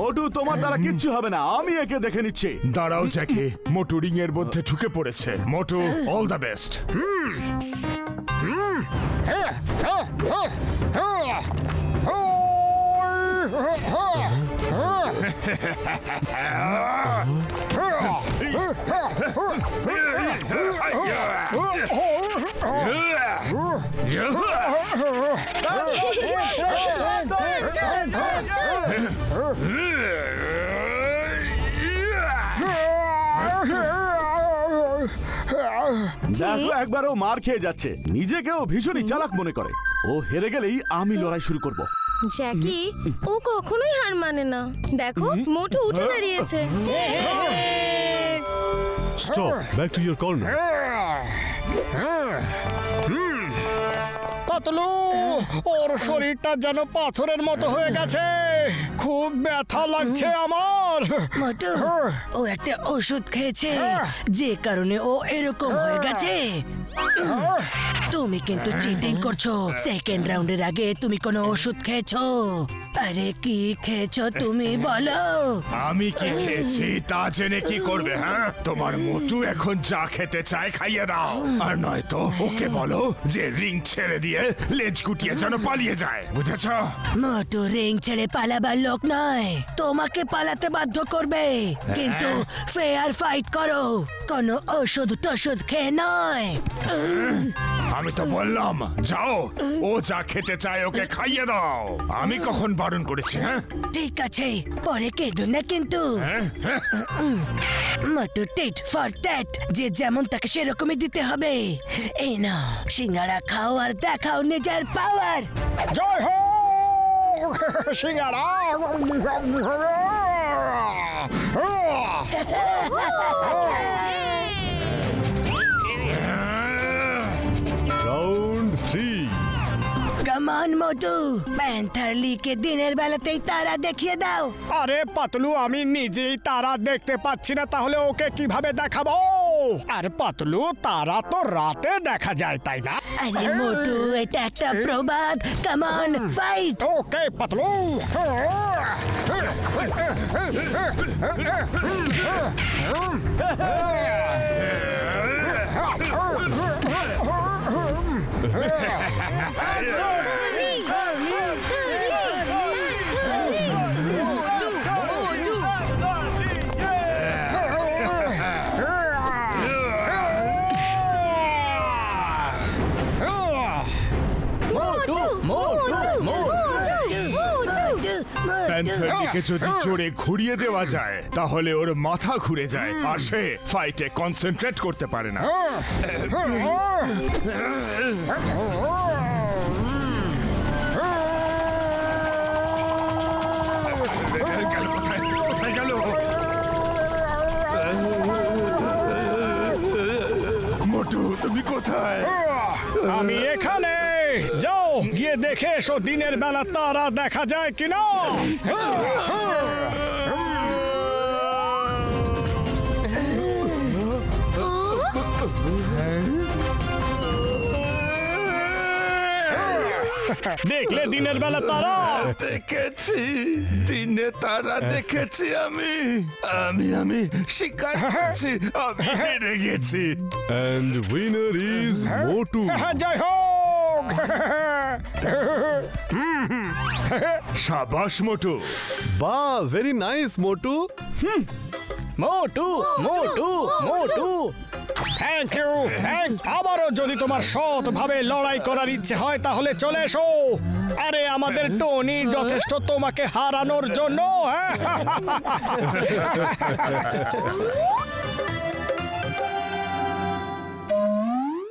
মোটু তোমার দ্বারা কিচ্ছু হবে না, আমি একে দেখে নিচ্ছি। দাঁড়াও জ্যাকি, মোটু রিং এর মধ্যে ঢুকে পড়েছে। মোটু, অল দ্য বেস্ট। দেখো একবার ও মার খেয়ে যাচ্ছে, নিজেকেও ভীষণই চালাক মনে করে। ও হেরে গেলেই আমি লড়াই শুরু করব। জ্যাকি, ও কখনোই হার মানে না। দেখো মোটু উঠে দাঁড়িয়েছে। Stop. Back to your corner. Patlu, ওর শরীরটা যেন পাথরের মতো হয়ে গেছে। খুব ব্যথা লাগছে আমার। মোটু, ও একটা ওষুধ খেয়েছে, যে কারণে ও এরকম হয়ে গেছে। তুমি কিন্তু চিটিং করছো। সেকেন্ড রাউন্ডের আগে তুমি কোনো ওষুধ খেয়েছো? আরে কি খেয়েছো তুমি বলো? আমি কি খেয়েছি তা জেনে কি করবে? হ্যাঁ, তোমার মোটু এখন যা খেতে চায় খাইয়ে দাও, আর নয়তো ওকে বলো যে রিং ছেড়ে দিয়ে লেজ গুটিয়ে যেন পালিয়ে যায়, বুঝেছ? মোটু রিং ছেড়ে পালাবার লোক নয়, তোমাকে পালাতে বাধ্য করবে। কিন্তু ফেয়ার ফাইট করো, কোনো ওষুধ টষুধ খেয়ে নয়। আমি তো বললাম যাও, ও যা খেতে চায় ওকে খাইয়ে দাও। আমি কখন বারণ করেছি? হ্যাঁ ঠিক আছে, পরে কেঁদো না কিন্তু। মোটু টিট ফর ট্যাট, যে যেমন তাকে সেরকমই দিতে হবে। এই না, সিঙ্গারা খাও আর দেখাও নিজের পাওয়ার। জয় হো সিঙ্গারা। Round 3. Come on Motu, panther লিকে দিনের বেলাতেই তারা দেখিয়ে দাও। আরে পাতলু, আমি নিজেই তারা দেখতে পাচ্ছি না, তাহলে ওকে কিভাবে দেখাবো? আর পাতলু, তারা তো রাতে দেখা যায়, তাই না? আরে মোটু, এটা একটা প্রবাদ। Come on, fight. Okay Patlu. প্যান্থারকে যদি জোরে ঘুরিয়ে দেওয়া যায় তাহলে ওর মাথা ঘুরে যায়, আর সে ফাইটে কনসেন্ট্রেট করতে পারে না। কোথায় গেল? মোটু, তুমি কোথায়? আমি এখানে। যাও গিয়ে দেখে এসো দিনের বেলা তারা দেখা যায় কিনা। দেখলে দিনের বেলা তারা? দেখেছি, দিনে তারা দেখেছি আমি শিকার করছি, আমি হেরে গেছি। And winner is Motu. জয় হোক। শাবাশ Motu. Wow, very nice, Motu. Motu Motu Motu, thank you. আবারও যদি তোমার সৎভাবে লড়াই করার ইচ্ছে হয় তাহলে চলে এসো। আরে আমাদের টনি যথেষ্ট তোমাকে হারানোর জন্য।